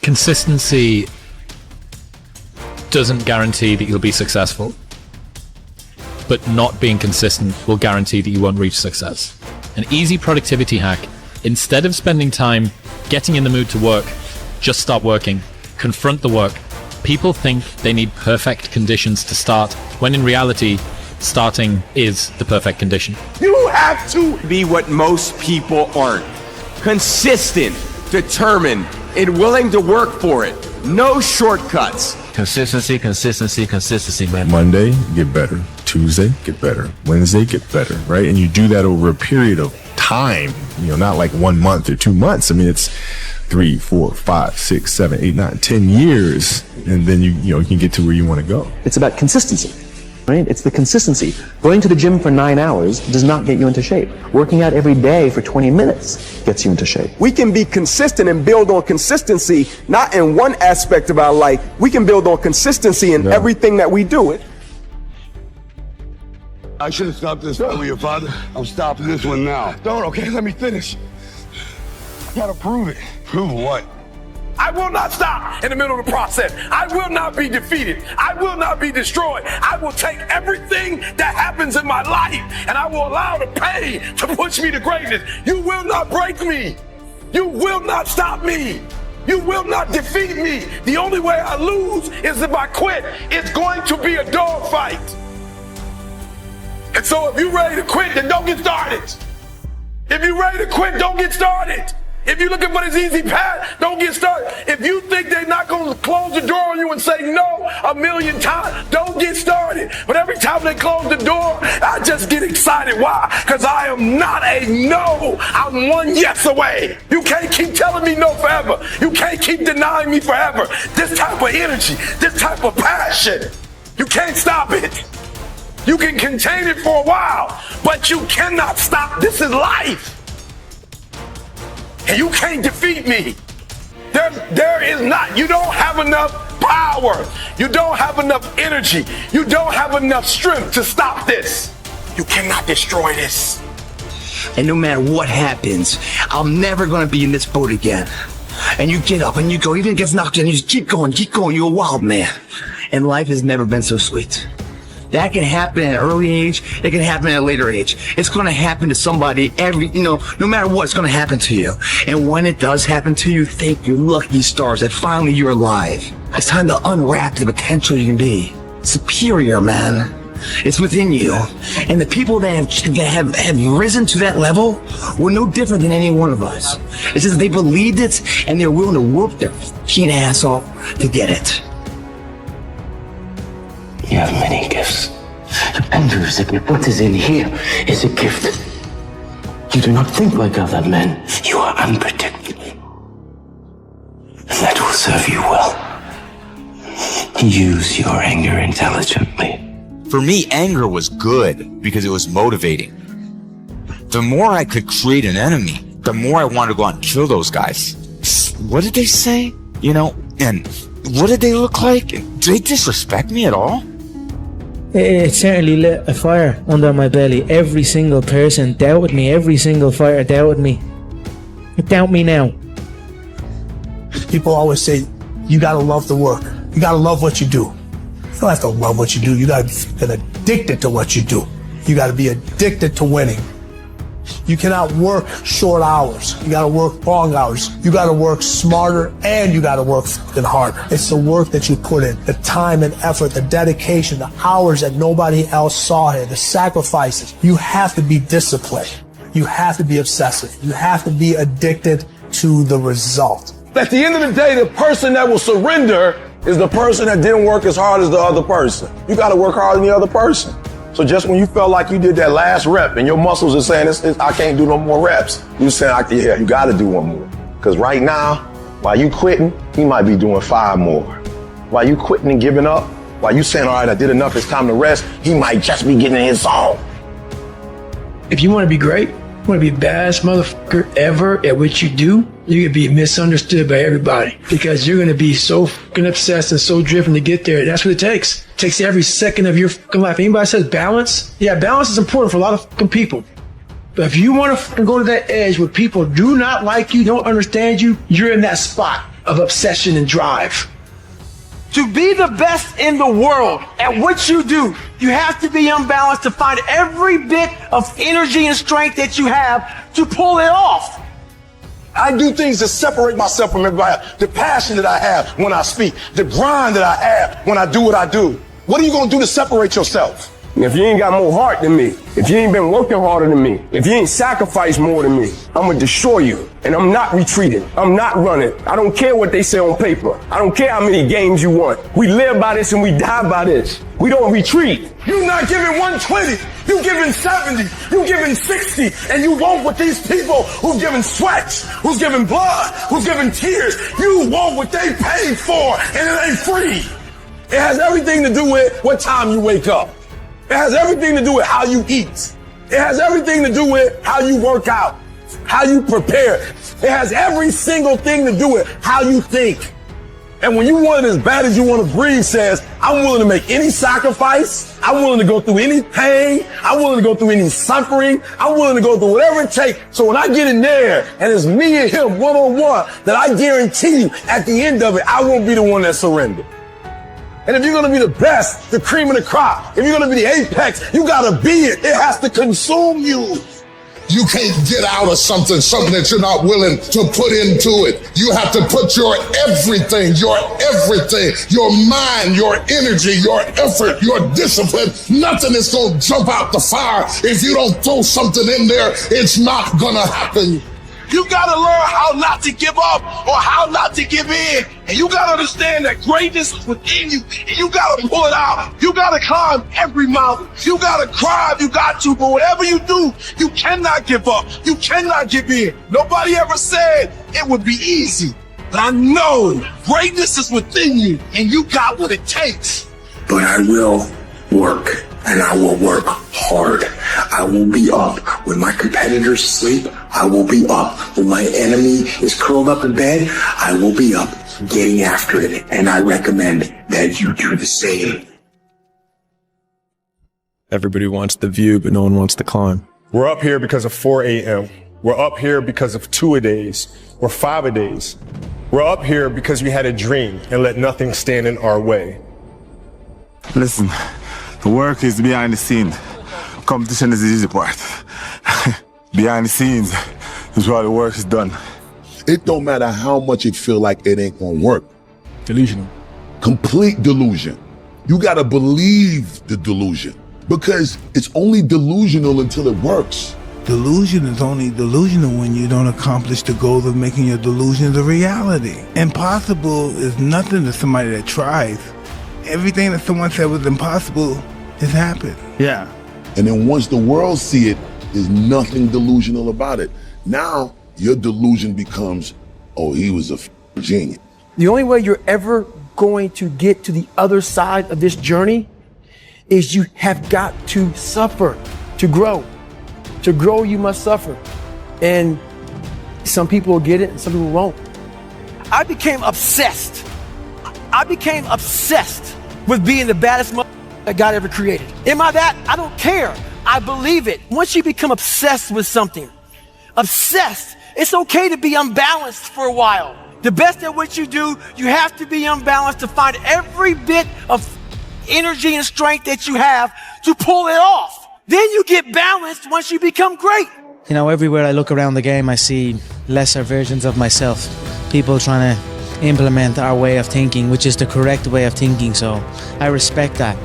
Consistency doesn't guarantee that you'll be successful, but not being consistent will guarantee that you won't reach success. An easy productivity hack: instead of spending time getting in the mood to work, just start working. Confront the work. People think they need perfect conditions to start, when in reality, starting is the perfect condition. You have to be what most people aren't. Consistent, determined, and willing to work for it. No shortcuts. Consistency, consistency, consistency, man. Monday, get better. Tuesday, get better. Wednesday, get better, right? And you do that over a period of time, not like 1 month or 2 months. I mean, it's 3, 4, 5, 6, 7, 8, 9, 10 years. And then you can get to where you want to go. It's about consistency, right? It's the consistency. Going to the gym for 9 hours does not get you into shape. Working out every day for 20 minutes gets you into shape. We can be consistent and build on consistency, not in one aspect of our life. We can build on consistency in everything that we do. I should have stopped this fight with your father. I'm stopping this one now. Don't, okay? Let me finish. I gotta prove it. Prove what? I will not stop in the middle of the process. I will not be defeated. I will not be destroyed. I will take everything that happens in my life and I will allow the pain to push me to greatness. You will not break me. You will not stop me. You will not defeat me. The only way I lose is if I quit. It's going to be a dogfight. And so if you're ready to quit, then don't get started. If you're ready to quit, don't get started. If you're looking for this easy path, don't get started. If you think they're not going to close the door on you and say no 1,000,000 times, don't get started. But every time they close the door, I just get excited. Why? Because I am not a no. I'm one yes away. You can't keep telling me no forever. You can't keep denying me forever. This type of energy, this type of passion, you can't stop it. You can contain it for a while, but you cannot stop. This is life. And you can't defeat me. There is not. You don't have enough power. You don't have enough energy. You don't have enough strength to stop this. You cannot destroy this. And no matter what happens, I'm never going to be in this boat again. And you get up and you go, even if it gets knocked down, you just keep going. You're a wild man. And life has never been so sweet. That can happen at an early age. It can happen at a later age. It's going to happen to somebody no matter what, it's going to happen to you. And when it does happen to you, thank your lucky stars that finally you're alive. It's time to unwrap the potential you can be. Superior, man. It's within you. And the people that have risen to that level were no different than any one of us. It's just they believed it and they're willing to whoop their fucking ass off to get it. You have many gifts. Anger is a gift. What is in here is a gift. You do not think like other men. You are unpredictable. And that will serve you well. Use your anger intelligently. For me, anger was good because it was motivating. The more I could create an enemy, the more I wanted to go out and kill those guys. What did they say? And what did they look like? Did they disrespect me at all? It certainly lit a fire under my belly. Every single person doubted me. Every single fighter doubted me. Doubt me now. People always say, you gotta love the work. You gotta love what you do. You don't have to love what you do. You gotta get addicted to what you do. You gotta be addicted to winning. You cannot work short hours. You gotta work long hours. You gotta work smarter and you gotta work fucking harder. It's the work that you put in, the time and effort, the dedication, the hours that nobody else saw here, the sacrifices. You have to be disciplined. You have to be obsessive. You have to be addicted to the result. At the end of the day, the person that will surrender is the person that didn't work as hard as the other person. You gotta work harder than the other person. So just when you felt like you did that last rep and your muscles are saying, I can't do no more reps, you saying, yeah, you got to do one more. Because right now, while you quitting, he might be doing 5 more. While you quitting and giving up, while you saying, all right, I did enough, it's time to rest, he might just be getting in his zone. If you want to be great, you want to be the baddest motherfucker ever at what you do, you're going to be misunderstood by everybody because you're going to be so fucking obsessed and so driven to get there. That's what it takes. It takes every second of your fucking life. Anybody says balance? Yeah, balance is important for a lot of fucking people. But if you want to fucking go to that edge where people do not like you, don't understand you, you're in that spot. of obsession and drive. To be the best in the world at what you do, you have to be unbalanced to find every bit of energy and strength that you have to pull it off. I do things to separate myself from everybody else. The passion that I have when I speak, the grind that I have when I do what I do. What are you going to do to separate yourself? If you ain't got more heart than me, if you ain't been working harder than me, if you ain't sacrificed more than me, I'm gonna destroy you. And I'm not retreating. I'm not running. I don't care what they say on paper. I don't care how many games you want. We live by this and we die by this. We don't retreat. You not giving 120. You giving 70. You giving 60. And you want what these people who've given sweat, who's giving blood, who's giving tears, you want what they paid for, and it ain't free. It has everything to do with what time you wake up. It has everything to do with how you eat. It has everything to do with how you work out, how you prepare. It has every single thing to do with how you think. And when you want it as bad as you want to breathe says, I'm willing to make any sacrifice. I'm willing to go through any pain. I'm willing to go through any suffering. I'm willing to go through whatever it takes. So when I get in there and it's me and him one-on-one, that I guarantee you at the end of it, I won't be the one that surrendered. And if you're going to be the best, the cream of the crop, if you're going to be the apex, you got to be it. It has to consume you. You can't get out of something that you're not willing to put into it. You have to put your everything, your mind, your energy, your effort, your discipline. Nothing is going to jump out the fire. If you don't throw something in there, it's not going to happen. You gotta learn how not to give up or how not to give in. And you gotta understand that greatness is within you. And you gotta pull it out. You gotta climb every mountain. You gotta cry if you got to, but whatever you do, you cannot give up. You cannot give in. Nobody ever said it would be easy. But I know greatness is within you and you got what it takes. But I will work, and I will work hard. I will be up when my competitors sleep. I will be up when my enemy is curled up in bed. I will be up getting after it, and I recommend that you do the same. Everybody wants the view, but no one wants to climb. We're up here because of 4 a.m. We're up here because of 2-a-days or 5-a-days. We're up here because we had a dream and let nothing stand in our way. Listen, the work is behind the scene. Competition is the easy part. Behind the scenes is where the work is done. It don't matter how much it feel like it ain't gonna work. Delusional. Complete delusion. You gotta believe the delusion because it's only delusional until it works. Delusion is only delusional when you don't accomplish the goal of making your delusions a reality. Impossible is nothing to somebody that tries. Everything that someone said was impossible has happened. Yeah. And then once the world see it, there's nothing delusional about it. Now, your delusion becomes, oh, he was a genius. The only way you're ever going to get to the other side of this journey is you have got to suffer to grow. To grow, you must suffer. And some people will get it and some people won't. I became obsessed with being the baddest that God ever created. Am I that? I don't care. I believe it. Once you become obsessed with something, it's okay to be unbalanced for a while. The best at what you do, you have to be unbalanced to find every bit of energy and strength that you have to pull it off. Then you get balanced once you become great. You know, everywhere I look around the game, I see lesser versions of myself. People trying to implement our way of thinking, which is the correct way of thinking, so I respect that.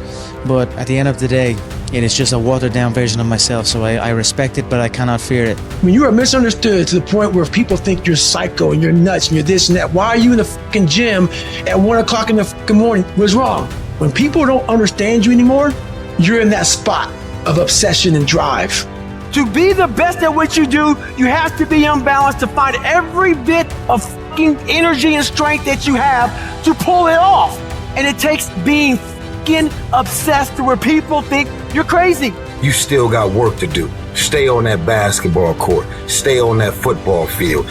But at the end of the day, it is just a watered down version of myself, so I respect it, but I cannot fear it. When you are misunderstood to the point where people think you're psycho and you're nuts and you're this and that, why are you in the fucking gym at 1 o'clock in the fucking morning? What's wrong? When people don't understand you anymore, you're in that spot of obsession and drive. To be the best at what you do, you have to be unbalanced to find every bit of fucking energy and strength that you have to pull it off. And it takes being fucking obsessed to where people think you're crazy. You still got work to do. Stay on that basketball court. Stay on that football field.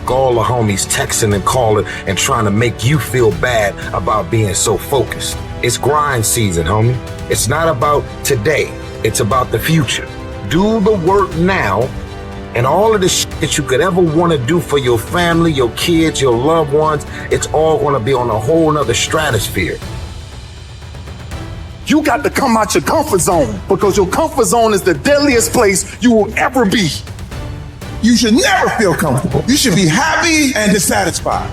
All the homies texting and calling and trying to make you feel bad about being so focused. It's grind season, homie. It's not about today. It's about the future. Do the work now, and all of this that you could ever want to do for your family, your kids, your loved ones, it's all going to be on a whole nother stratosphere. You got to come out your comfort zone, because your comfort zone is the deadliest place you will ever be. You should never feel comfortable. You should be happy and dissatisfied.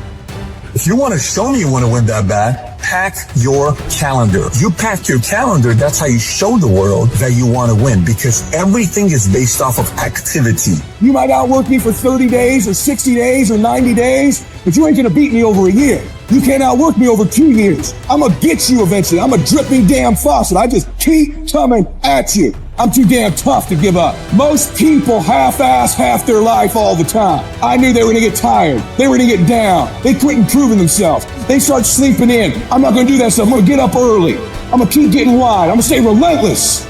If you want to show me you want to win that bad, pack your calendar. You pack your calendar, that's how you show the world that you want to win, because everything is based off of activity. You might outwork me for 30 days or 60 days or 90 days, but you ain't gonna beat me over a year. You can't outwork me over 2 years. I'm gonna get you eventually. I'm a dripping damn faucet. I just keep coming at you. I'm too damn tough to give up. Most people half-ass half their life all the time. I knew they were gonna get tired. They were gonna get down. They quit improving themselves. They start sleeping in. I'm not gonna do that stuff. I'm gonna get up early. I'm gonna keep getting wide. I'm gonna stay relentless.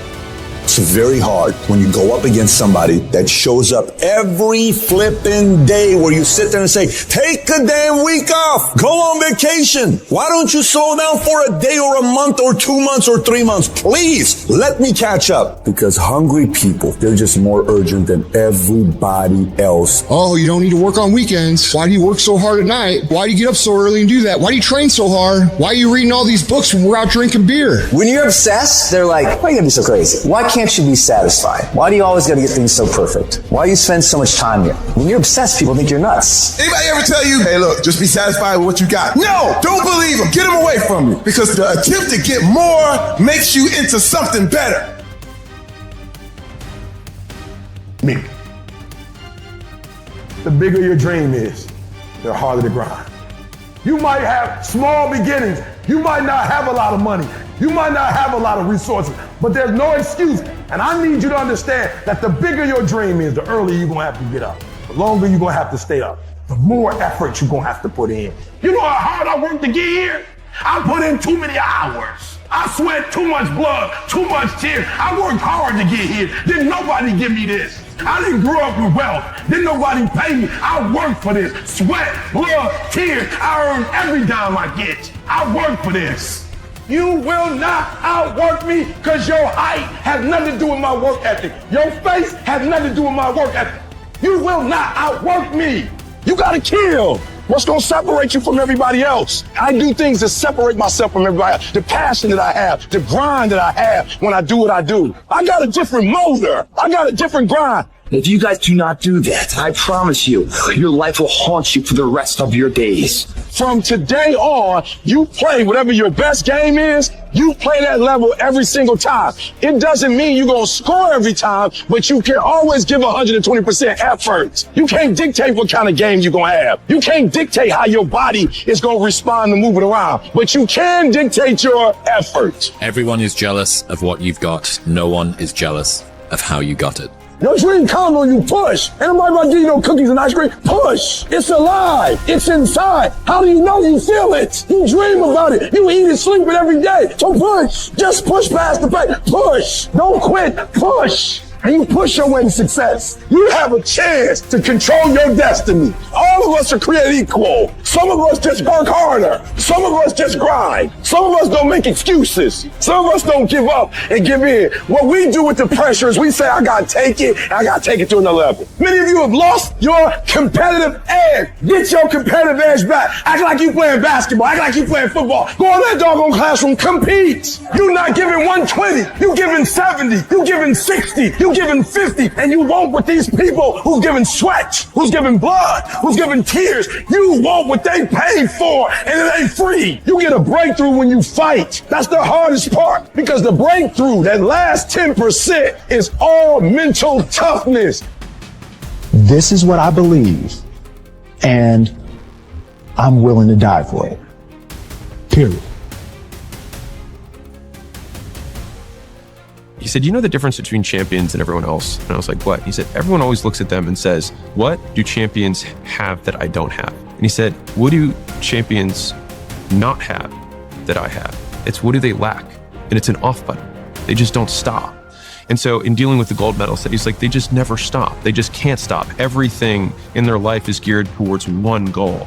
It's very hard when you go up against somebody that shows up every flipping day where you sit there and say, take a damn week off, go on vacation. Why don't you slow down for a day or a month or 2 months or 3 months? Please let me catch up. Because hungry people, they're just more urgent than everybody else. Oh, you don't need to work on weekends. Why do you work so hard at night? Why do you get up so early and do that? Why do you train so hard? Why are you reading all these books when we're out drinking beer? When you're obsessed, they're like, why are you gonna be so crazy? Why can't you be satisfied? Why do you always gotta get things so perfect? Why do you spend so much time here? When you're obsessed, people think you're nuts. Anybody ever tell you, hey look, just be satisfied with what you got? No, don't believe them. Get them away from you. Because the attempt to get more makes you into something better. Me. The bigger your dream is, the harder the grind. You might have small beginnings. You might not have a lot of money. You might not have a lot of resources, but there's no excuse. And I need you to understand that the bigger your dream is, the earlier you're gonna have to get up. The longer you're gonna have to stay up. The more effort you're gonna have to put in. You know how hard I worked to get here? I put in too many hours. I sweat too much blood, too much tears. I worked hard to get here. Didn't nobody give me this. I didn't grow up with wealth. Didn't nobody pay me. I worked for this. Sweat, blood, tears. I earn every dime I get. I work for this. You will not outwork me, because your height has nothing to do with my work ethic. Your face has nothing to do with my work ethic. You will not outwork me. You gotta kill. What's gonna separate you from everybody else? I do things to separate myself from everybody else. The passion that I have, the grind that I have when I do what I do. I got a different motor. I got a different grind. If you guys do not do that, I promise you, your life will haunt you for the rest of your days. From today on, you play whatever your best game is, you play that level every single time. It doesn't mean you're gonna score every time, but you can always give 120% effort. You can't dictate what kind of game you're gonna have. You can't dictate how your body is gonna respond to moving around, but you can dictate your effort. Everyone is jealous of what you've got. No one is jealous of how you got it. Your dream comes when you push. Ain't nobody about to give you no cookies and ice cream. Push. It's alive. It's inside. How do you know you feel it? You dream about it. You eat and sleep it every day. So push. Just push past the pain. Push. Don't quit. Push. And you push your way to success. You have a chance to control your destiny. All of us are created equal. Some of us just work harder. Some of us just grind. Some of us don't make excuses. Some of us don't give up and give in. What we do with the pressure is we say, I gotta take it, and I gotta take it to another level. Many of you have lost your competitive edge. Get your competitive edge back. Act like you playing basketball. Act like you playing football. Go in that doggone classroom, compete. You're not giving 120. You giving 70. You giving 60. You giving 50, and you won't with these people who's giving sweat, who's giving blood, who's giving tears. You want what they paid for, and it ain't free. You get a breakthrough when you fight. That's the hardest part, because the breakthrough, that last 10%, is all mental toughness. This is what I believe, and I'm willing to die for it. Period. He said, you know the difference between champions and everyone else? And I was like, what? He said, everyone always looks at them and says, what do champions have that I don't have? And he said, what do champions not have that I have? It's what do they lack? And it's an off button. They just don't stop. And so in dealing with the gold medalist, he's like, they just never stop. They just can't stop. Everything in their life is geared towards one goal.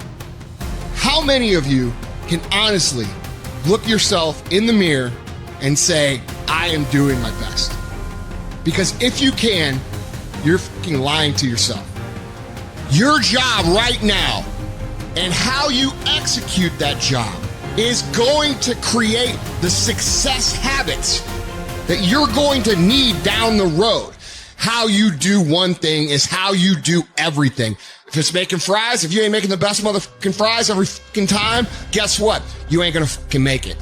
How many of you can honestly look yourself in the mirror and say, I am doing my best? Because if you can, you're fucking lying to yourself. Your job right now and how you execute that job is going to create the success habits that you're going to need down the road. How you do one thing is how you do everything. If it's making fries, if you ain't making the best motherfucking fries every fucking time, guess what? You ain't gonna fucking make it.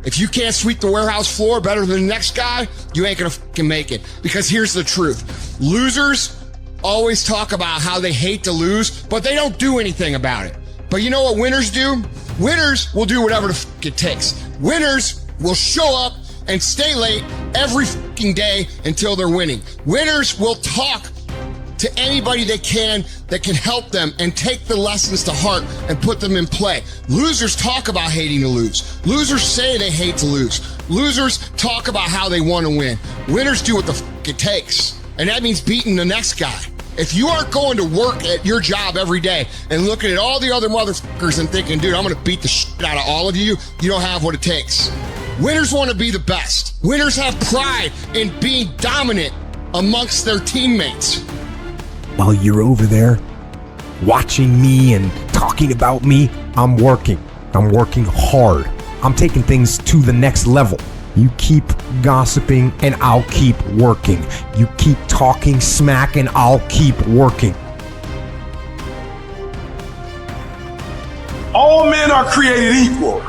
If you can't sweep the warehouse floor better than the next guy, you ain't gonna fucking make it. Because here's the truth. Losers always talk about how they hate to lose, but they don't do anything about it. But you know what winners do? Winners will do whatever the fuck it takes. Winners will show up and stay late every fucking day until they're winning. Winners will talk to anybody they can that can help them and take the lessons to heart and put them in play. Losers talk about hating to lose. Losers say they hate to lose. Losers talk about how they want to win. Winners do what the fuck it takes. And that means beating the next guy. If you aren't going to work at your job every day and looking at all the other motherfuckers and thinking, dude, I'm going to beat the shit out of all of you, you don't have what it takes. Winners want to be the best. Winners have pride in being dominant amongst their teammates. While you're over there watching me and talking about me, I'm working. I'm working hard. I'm taking things to the next level. You keep gossiping and I'll keep working. You keep talking smack and I'll keep working. All men are created equal.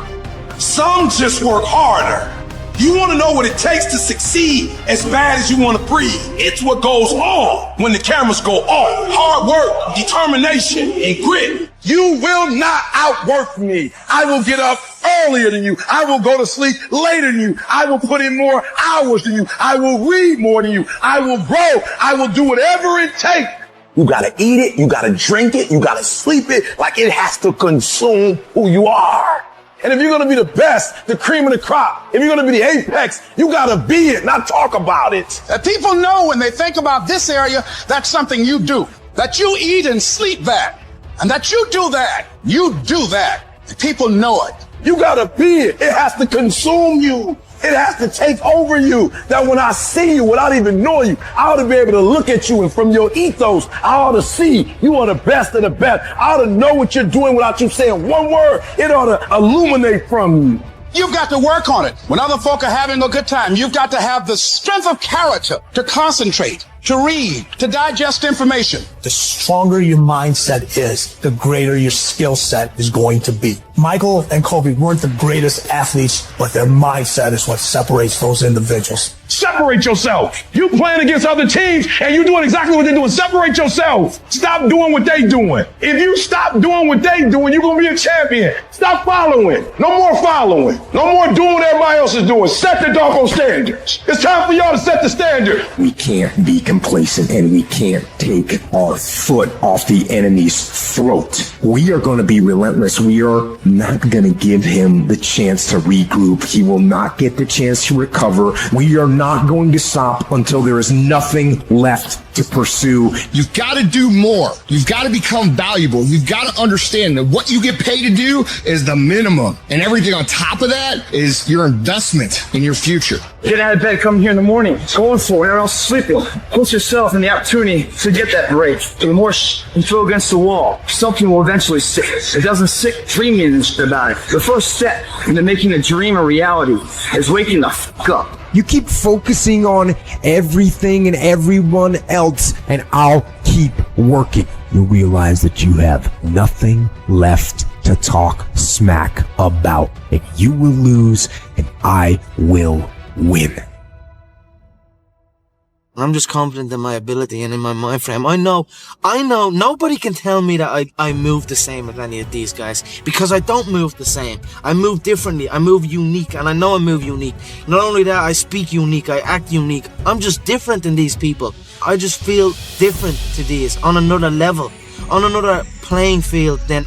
Some just work harder. You want to know what it takes to succeed as bad as you want to breathe. It's what goes on when the cameras go off. Hard work, determination, and grit. You will not outwork me. I will get up earlier than you. I will go to sleep later than you. I will put in more hours than you. I will read more than you. I will grow. I will do whatever it takes. You gotta eat it. You gotta drink it. You gotta sleep it. Like it has to consume who you are. And if you're going to be the best, the cream of the crop, if you're going to be the apex, you got to be it, not talk about it. People know when they think about this area, that's something you do. That you eat and sleep that. And that you do that. You do that. People know it. You got to be it. It has to consume you. It has to take over you. That when I see you without even knowing you, I ought to be able to look at you and from your ethos, I ought to see you are the best of the best. I ought to know what you're doing without you saying one word. It ought to illuminate from you. You've got to work on it. When other folk are having a good time, you've got to have the strength of character to concentrate, to read, to digest information. The stronger your mindset is, the greater your skill set is going to be. Michael and Kobe weren't the greatest athletes, but their mindset is what separates those individuals. Separate yourself. You playing against other teams and you doing exactly what they're doing. Separate yourself. Stop doing what they doing. If you stop doing what they doing, you're going to be a champion. Stop following. No more following. No more doing what everybody else is doing. Set the doggone standards. It's time for y'all to set the standard. We can't be complacent and we can't take our foot off the enemy's throat. We are going to be relentless. We are not going to give him the chance to regroup. He will not get the chance to recover. We are not going to stop until there is nothing left to pursue. You've got to do more. You've got to become valuable. You've got to understand that what you get paid to do is the minimum. And everything on top of that is your investment in your future. Get out of bed, come here in the morning. Going for it, or else sleeping. Put yourself in the opportunity to get that break. The more you throw against the wall, something will eventually stick. It doesn't stick dreaming about it. The first step into making a dream a reality is waking the fuck up. You keep focusing on everything and everyone else, and I'll keep working. You'll realize that you have nothing left to talk smack about. And you will lose, and I will win. I'm just confident in my ability and in my mind frame. I know, nobody can tell me that I move the same as any of these guys, because I don't move the same. I move differently, I move unique, and I know I move unique. Not only that, I speak unique, I act unique. I'm just different than these people. I just feel different to these, on another level, on another playing field than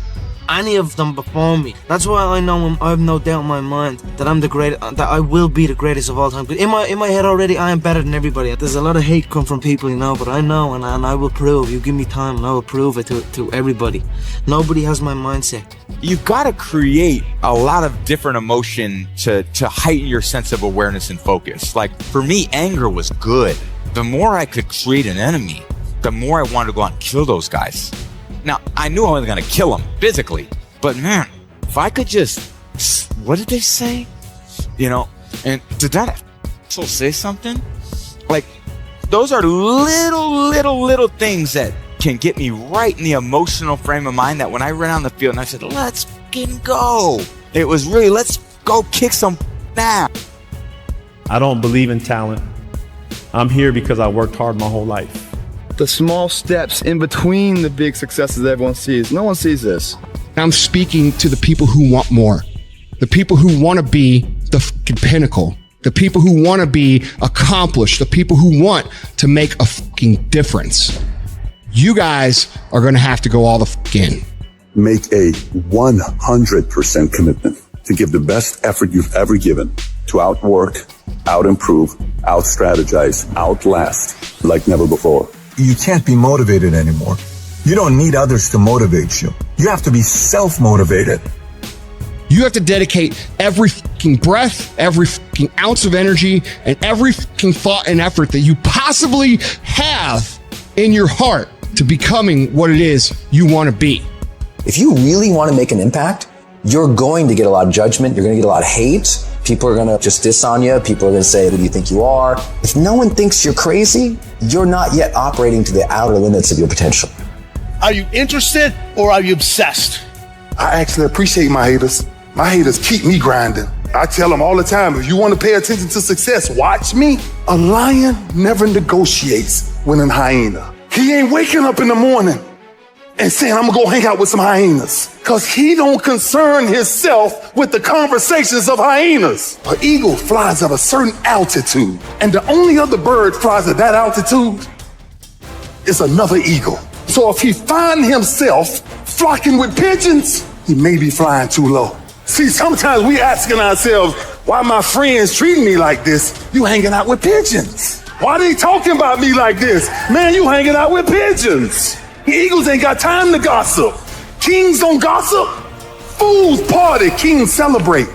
any of them before me. That's why I know I have no doubt in my mind that I'm the greatest, that I will be the greatest of all time. In my head already, I am better than everybody. There's a lot of hate come from people, but I know, and I will prove. You give me time, and I will prove it to everybody. Nobody has my mindset. You've got to create a lot of different emotion to heighten your sense of awareness and focus. Like for me, anger was good. The more I could create an enemy, the more I wanted to go out and kill those guys. Now, I knew I wasn't going to kill him physically, but man, if I could just, what did they say? You know, and did that still say something? Like, those are little things that can get me right in the emotional frame of mind that when I ran on the field and I said, let's fucking go. It was really, let's go kick some ass. I don't believe in talent. I'm here because I worked hard my whole life. The small steps in between the big successes everyone sees. No one sees this. I'm speaking to the people who want more. The people who want to be the fucking pinnacle. The people who want to be accomplished. The people who want to make a fucking difference. You guys are going to have to go all the fuck in. Make a 100% commitment to give the best effort you've ever given to outwork, out-improve, out-strategize, outlast like never before. You can't be motivated anymore. You don't need others to motivate you. You have to be self-motivated. You have to dedicate every fucking breath, every fucking ounce of energy, and every fucking thought and effort that you possibly have in your heart to becoming what it is you want to be. If you really want to make an impact, you're going to get a lot of judgment. You're going to get a lot of hate. People are going to just diss on you. People are going to say, who do you think you are? If no one thinks you're crazy, you're not yet operating to the outer limits of your potential. Are you interested or are you obsessed? I actually appreciate my haters. My haters keep me grinding. I tell them all the time, if you want to pay attention to success, watch me. A lion never negotiates with a hyena. He ain't waking up in the morning and saying, I'm gonna go hang out with some hyenas. Cause he don't concern himself with the conversations of hyenas. An eagle flies at a certain altitude, and the only other bird flies at that altitude is another eagle. So if he find himself flocking with pigeons, he may be flying too low. See, sometimes we asking ourselves, why my friends treating me like this? You hanging out with pigeons. Why they talking about me like this? Man, you hanging out with pigeons. Eagles ain't got time to gossip. Kings don't gossip. Fools party, kings celebrate.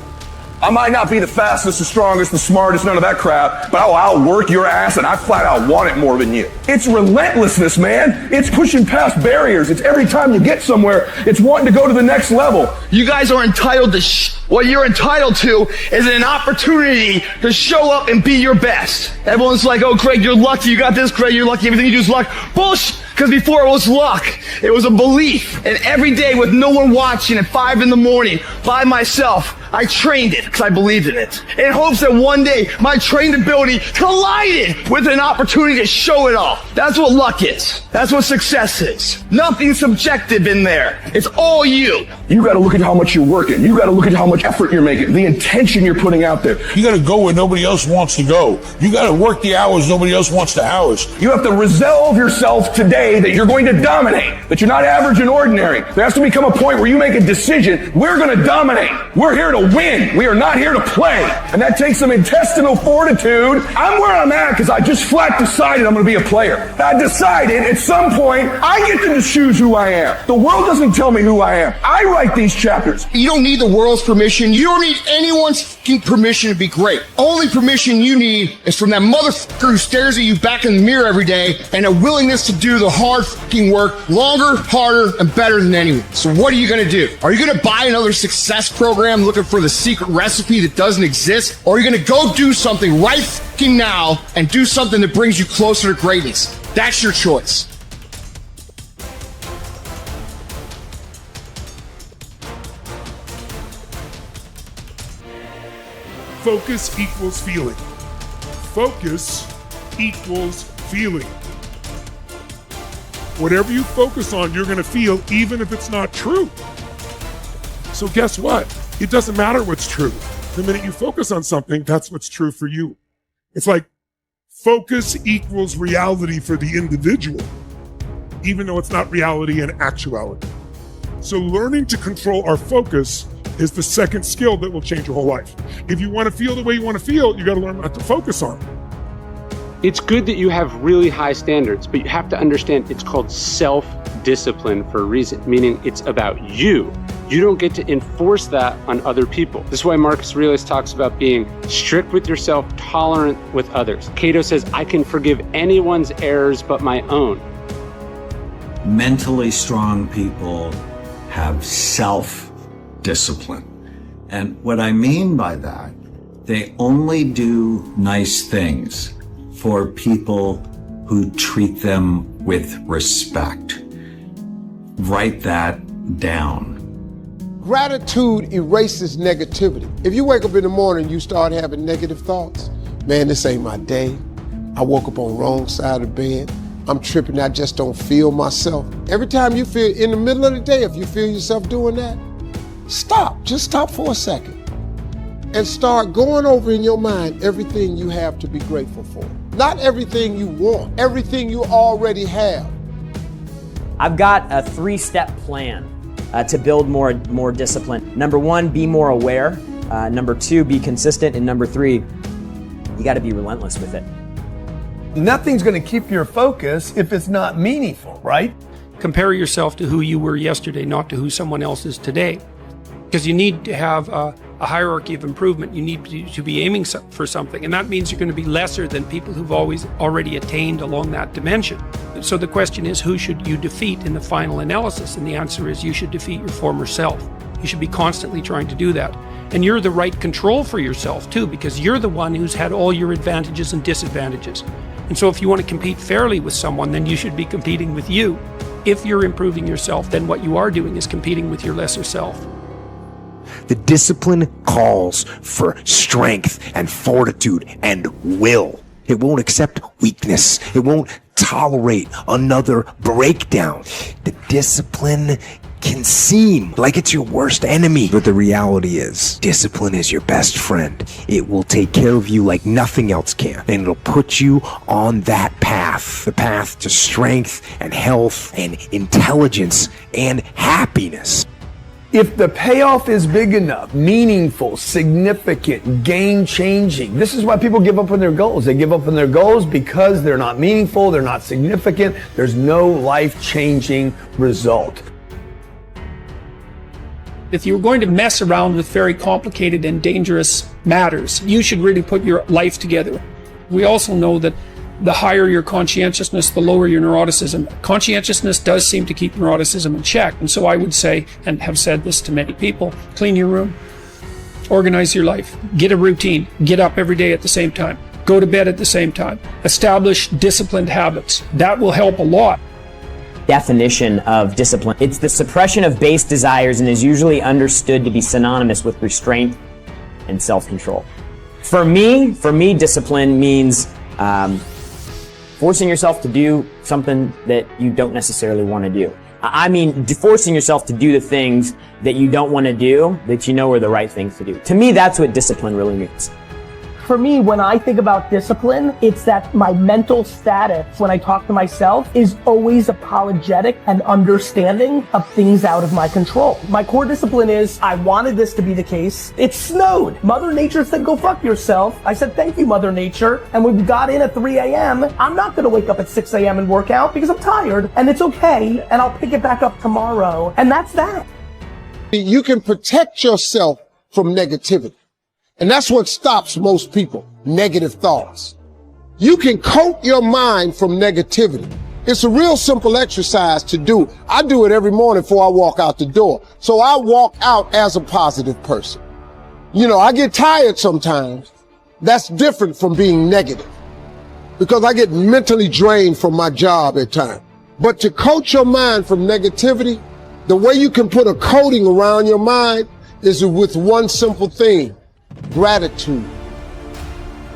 I might not be the fastest, the strongest, the smartest, none of that crap, but I'll outwork your ass and I flat out want it more than you. It's relentlessness, man. It's pushing past barriers. It's every time you get somewhere, it's wanting to go to the next level. You guys are entitled to what you're entitled to is an opportunity to show up and be your best. Everyone's like, oh, Craig, you're lucky. You got this, Craig, you're lucky. Everything you do is luck. Bullshit. Because before it was luck, it was a belief. And every day with no one watching at 5 a.m, by myself, I trained it because I believed in it. In hopes that one day my trained ability collided with an opportunity to show it off. That's what luck is. That's what success is. Nothing subjective in there. It's all you. You got to look at how much you're working. You got to look at how much effort you're making, the intention you're putting out there. You got to go where nobody else wants to go. You got to work the hours nobody else wants the hours. You have to resolve yourself today that you're going to dominate, that you're not average and ordinary. There has to become a point where you make a decision. We're going to dominate. We're here to win. We are not here to play. And that takes some intestinal fortitude. I'm where I'm at because I just flat decided I'm going to be a player. I decided at some point I get to choose who I am. The world doesn't tell me who I am. I write these chapters. You don't need the world's permission. You don't need anyone's fucking permission to be great. Only permission you need is from that motherfucker who stares at you back in the mirror every day and a willingness to do the hard fucking work longer, harder, and better than anyone. So what are you going to do? Are you going to buy another success program looking for the secret recipe that doesn't exist? Or are you going to go do something right fucking now and do something that brings you closer to greatness? That's your choice. Focus equals feeling. Focus equals feeling. Whatever you focus on, you're going to feel, even if it's not true. So guess what? It doesn't matter what's true. The minute you focus on something, that's what's true for you. It's like focus equals reality for the individual, even though it's not reality in actuality. So learning to control our focus is the second skill that will change your whole life. If you want to feel the way you want to feel, you got to learn what to focus on. It's good that you have really high standards, but you have to understand it's called self-discipline for a reason, meaning it's about you. You don't get to enforce that on other people. This is why Marcus Aurelius talks about being strict with yourself, tolerant with others. Cato says, I can forgive anyone's errors but my own. Mentally strong people have self-discipline. And what I mean by that, they only do nice things for people who treat them with respect. Write that down. Gratitude erases negativity. If you wake up in the morning and you start having negative thoughts, man, this ain't my day. I woke up on the wrong side of the bed. I'm tripping, I just don't feel myself. Every time you feel, in the middle of the day, if you feel yourself doing that, stop. Just stop for a second and start going over in your mind everything you have to be grateful for. Not everything you want, everything you already have. I've got a 3-step plan to build more discipline. Number 1, be more aware. Number 2, be consistent. And number 3, you got to be relentless with it. Nothing's going to keep your focus if it's not meaningful, right? Compare yourself to who you were yesterday, not to who someone else is today. Because you need to have a hierarchy of improvement. You need to be aiming for something. And that means you're going to be lesser than people who've already attained along that dimension. So the question is, who should you defeat in the final analysis? And the answer is, you should defeat your former self. You should be constantly trying to do that. And you're the right control for yourself too, because you're the one who's had all your advantages and disadvantages. And so if you want to compete fairly with someone, then you should be competing with you. If you're improving yourself, then what you are doing is competing with your lesser self. The discipline calls for strength and fortitude and will. It won't accept weakness. It won't tolerate another breakdown. The discipline can seem like it's your worst enemy, but the reality is, discipline is your best friend. It will take care of you like nothing else can, and it'll put you on that path, the path to strength and health and intelligence and happiness. If the payoff is big enough, meaningful, significant, game-changing, this is why people give up on their goals. They give up on their goals because they're not meaningful, they're not significant, there's no life-changing result. If you're going to mess around with very complicated and dangerous matters, you should really put your life together. We also know that the higher your conscientiousness, the lower your neuroticism. Conscientiousness does seem to keep neuroticism in check. And so I would say, and have said this to many people, clean your room, organize your life, get a routine, get up every day at the same time, go to bed at the same time, establish disciplined habits. That will help a lot. Definition of discipline. It's the suppression of base desires and is usually understood to be synonymous with restraint and self-control. For me, discipline means forcing yourself to do something that you don't necessarily want to do. I mean, forcing yourself to do the things that you don't want to do, that you know are the right things to do. To me, that's what discipline really means. For me, when I think about discipline, it's that my mental status when I talk to myself is always apologetic and understanding of things out of my control. My core discipline is, I wanted this to be the case. It snowed. Mother Nature said, go fuck yourself. I said, thank you, Mother Nature. And we got in at 3 a.m. I'm not going to wake up at 6 a.m. and work out because I'm tired, and it's okay, and I'll pick it back up tomorrow. And that's that. You can protect yourself from negativity. And that's what stops most people, negative thoughts. You can coat your mind from negativity. It's a real simple exercise to do. I do it every morning before I walk out the door. So I walk out as a positive person. You know, I get tired sometimes. That's different from being negative because I get mentally drained from my job at times. But to coat your mind from negativity, the way you can put a coating around your mind is with one simple thing. Gratitude.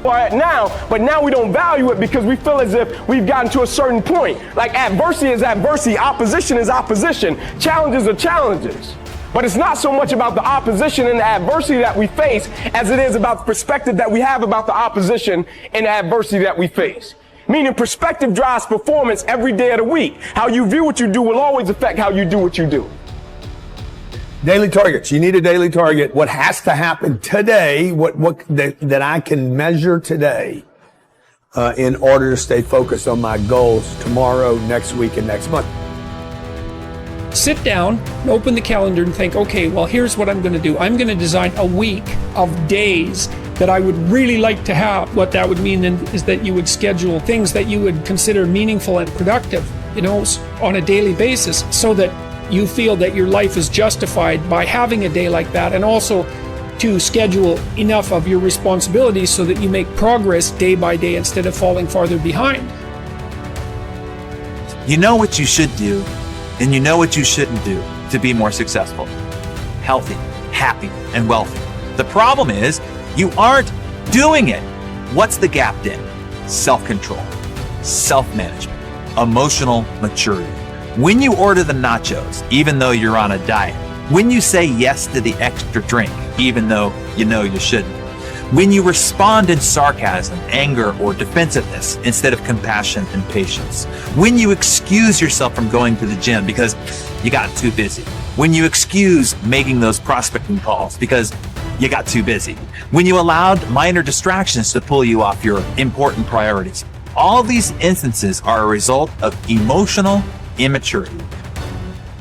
But now we don't value it because we feel as if we've gotten to a certain point. Like adversity is adversity, opposition is opposition, challenges are challenges. But it's not so much about the opposition and the adversity that we face as it is about the perspective that we have about the opposition and the adversity that we face. Meaning perspective drives performance every day of the week. How you view what you do will always affect how you do what you do. Daily targets. You need a daily target. What has to happen today, that I can measure today in order to stay focused on my goals tomorrow, next week, and next month. Sit down, open the calendar and think, okay, well, here's what I'm going to do. I'm going to design a week of days that I would really like to have. What that would mean then is that you would schedule things that you would consider meaningful and productive. on a daily basis, so that you feel that your life is justified by having a day like that, and also to schedule enough of your responsibilities so that you make progress day by day instead of falling farther behind. You know what you should do, and you know what you shouldn't do to be more successful, healthy, happy, and wealthy. The problem is you aren't doing it. What's the gap then? Self-control, self-management, emotional maturity. When you order the nachos, even though you're on a diet, when you say yes to the extra drink, even though you know you shouldn't, when you respond in sarcasm, anger, or defensiveness instead of compassion and patience, when you excuse yourself from going to the gym because you got too busy, when you excuse making those prospecting calls because you got too busy, when you allowed minor distractions to pull you off your important priorities. All these instances are a result of emotional immaturity.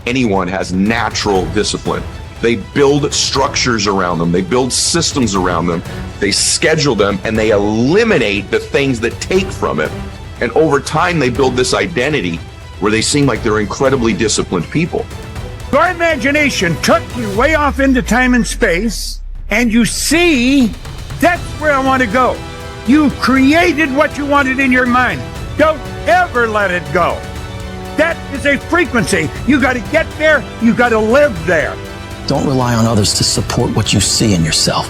Anyone has natural discipline. They build structures around them. They build systems around them. They schedule them, and they eliminate the things that take from it. And over time, they build this identity where they seem like they're incredibly disciplined people. Your imagination took you way off into time and space, and you see, that's where I want to go. You created what you wanted in your mind. Don't ever let it go. That is a frequency. You got to get there. You got to live there. Don't rely on others to support what you see in yourself.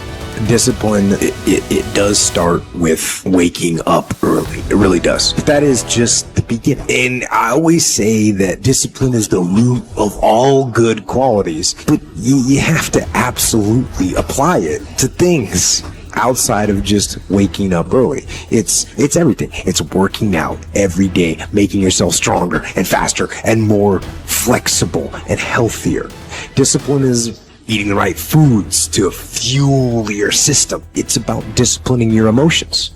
Discipline, it does start with waking up early. It really does. But that is just the beginning. And I always say that discipline is the root of all good qualities, but you have to absolutely apply it to things outside of just waking up early. It's everything. It's working out every day, making yourself stronger and faster and more flexible and healthier. Discipline is eating the right foods to fuel your system. It's about disciplining your emotions.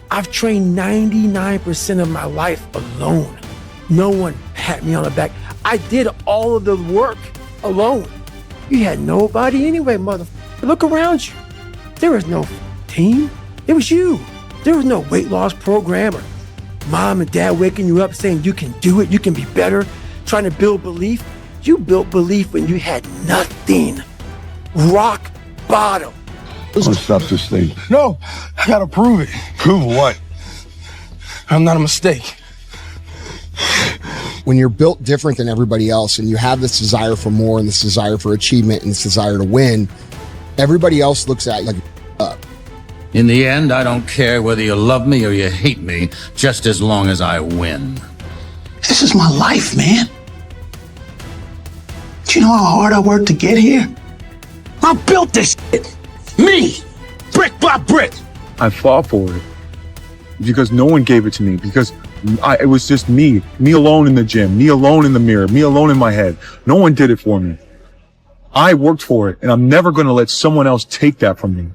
I've trained 99% of my life alone. No one pat me on the back. I did all of the work alone. You had nobody anyway, motherfucker. Look around you. There was no team. It was you. There was no weight loss program or mom and dad waking you up saying you can do it, you can be better, trying to build belief. You built belief when you had nothing. Rock bottom. Don't stop this thing. No, I gotta prove it. Prove what? I'm not a mistake. When you're built different than everybody else and you have this desire for more and this desire for achievement and this desire to win, everybody else looks at you like up. In the end, I don't care whether you love me or you hate me, just as long as I win. This is my life, man. Do you know how hard I worked to get here? I built this shit. Me! Brick by brick! I fought for it. Because no one gave it to me. Because it was just me. Me alone in the gym. Me alone in the mirror. Me alone in my head. No one did it for me. I worked for it, and I'm never going to let someone else take that from me.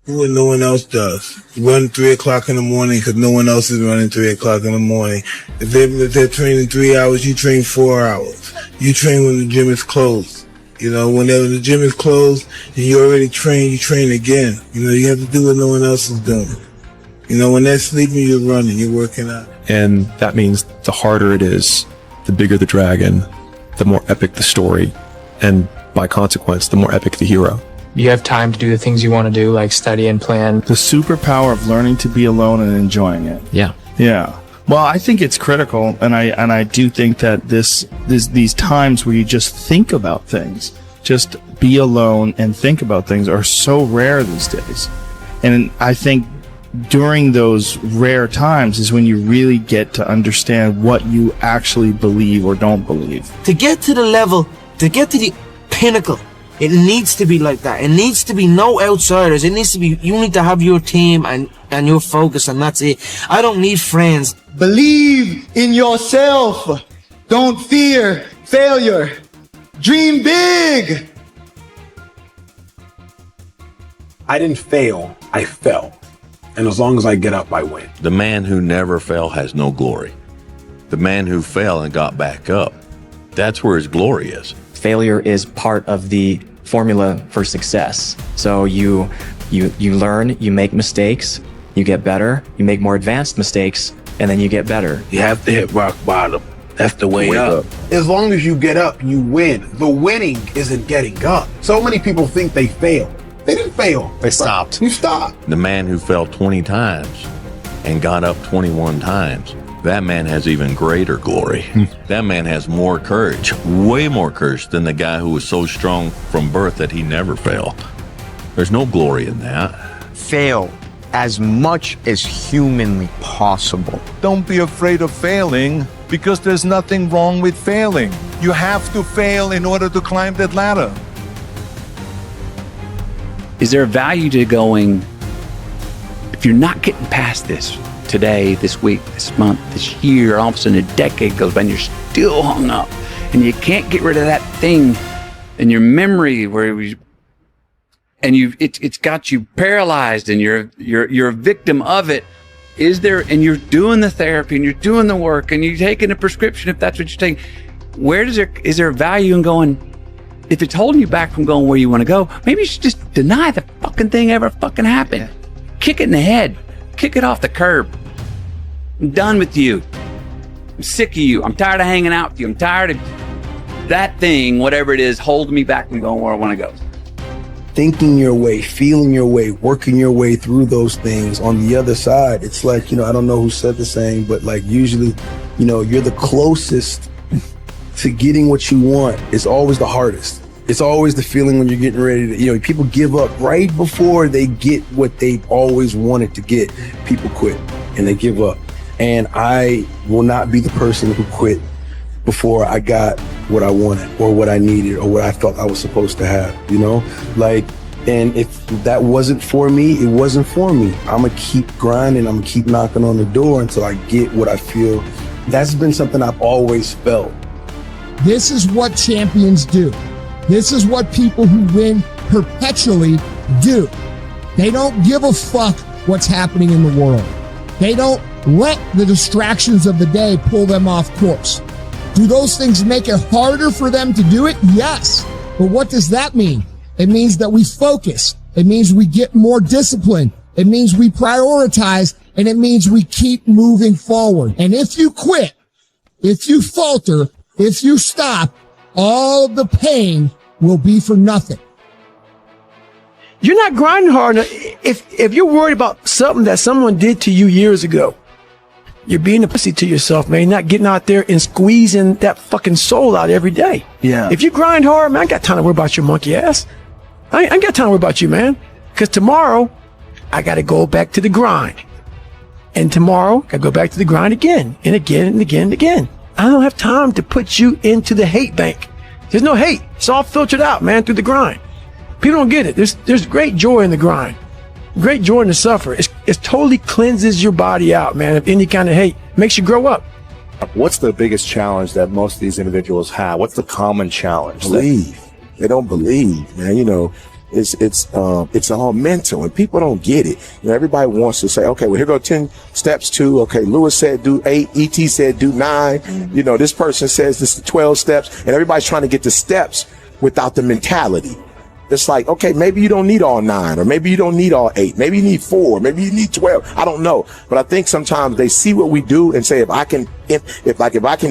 Do what no one else does. Run 3 o'clock in the morning because no one else is running 3 o'clock in the morning. If they're training 3 hours, you train 4 hours. You train when the gym is closed. You know, whenever the gym is closed and you already trained, you train again. You know, you have to do what no one else is doing. You know, when they're sleeping, you're running, you're working out. And that means the harder it is, the bigger the dragon, the more epic the story, and by consequence, the more epic the hero. You have time to do the things you want to do, like study and plan. The superpower of learning to be alone and enjoying it. Yeah. Yeah. Well, I think it's critical, and I do think that these times where you just think about things, just be alone and think about things, are so rare these days. And I think during those rare times is when you really get to understand what you actually believe or don't believe. To get to the level, to get to the pinnacle, it needs to be like that. It needs to be no outsiders. It needs to be, you need to have your team and your focus, and that's it. I don't need friends. Believe in yourself. Don't fear failure. Dream big. I didn't fail, I fell. And as long as I get up, I win. The man who never fell has no glory. The man who fell and got back up, that's where his glory is. Failure is part of the formula for success. So you learn, you make mistakes, You get better, you make more advanced mistakes, and then you get better. You have to hit rock bottom. That's the way up. As long as you get up, you win. The winning isn't getting up. So many people think they failed. They didn't fail. They stopped. You stopped. The man who fell 20 times and got up 21 times, that man has even greater glory. That man has more courage, way more courage than the guy who was so strong from birth that he never fell. There's no glory in that. Fail as much as humanly possible. Don't be afraid of failing, because there's nothing wrong with failing. You have to fail in order to climb that ladder. Is there a value to going, if you're not getting past this today, this week, this month, this year, all of a sudden a decade goes by and you're still hung up and you can't get rid of that thing in your memory it's got you paralyzed and you're a victim of it. Is there, and you're doing the therapy and you're doing the work and you're taking a prescription if that's what you're taking, is there value in going, if it's holding you back from going where you want to go, maybe you should just deny the fucking thing ever fucking happened. Kick it in the head. Kick it off the curb. I'm done with you. I'm sick of you. I'm tired of hanging out with you. I'm tired of that thing, whatever it is, holding me back from going where I want to go. Thinking your way, feeling your way, working your way through those things. On the other side, it's like, I don't know who said the saying, but like usually, you're the closest to getting what you want. It's always the hardest. It's always the feeling when you're getting ready to, people give up right before they get what they've always wanted to get. People quit and they give up. And I will not be the person who quit before I got what I wanted or what I needed or what I thought I was supposed to have, and if that wasn't for me, it wasn't for me. I'm gonna keep grinding. I'm gonna keep knocking on the door until I get what I feel. That's been something I've always felt. This is what champions do. This is what people who win perpetually do. They don't give a fuck what's happening in the world. They don't let the distractions of the day pull them off course. Do those things make it harder for them to do it? Yes. But what does that mean? It means that we focus. It means we get more discipline. It means we prioritize, and it means we keep moving forward. And if you quit, if you falter, if you stop, all of the pain will be for nothing. You're not grinding hard enough. If you're worried about something that someone did to you years ago, you're being a pussy to yourself, man. You're not getting out there and squeezing that fucking soul out every day. Yeah. If you grind hard, man, I ain't got time to worry about your monkey ass. I ain't got time to worry about you, man. Because tomorrow, I got to go back to the grind. And tomorrow, I got to go back to the grind again and again and again and again. I don't have time to put you into the hate bank. There's no hate. It's all filtered out, man, through the grind. People don't get it. There's great joy in the grind. Great joy in the suffer. It totally cleanses your body out, man, of any kind of hate. Makes you grow up. What's the biggest challenge that most of these individuals have? What's the common challenge? Believe. They don't believe, man. It's all mental, and people don't get it. Everybody wants to say, okay, well, here go 10 steps to, okay, Lewis said do 8, ET said do 9. This person says this is 12 steps, and everybody's trying to get the steps without the mentality. It's like, okay, maybe you don't need all 9, or maybe you don't need all 8. Maybe you need 4, maybe you need 12. I don't know. But I think sometimes they see what we do and say, if I can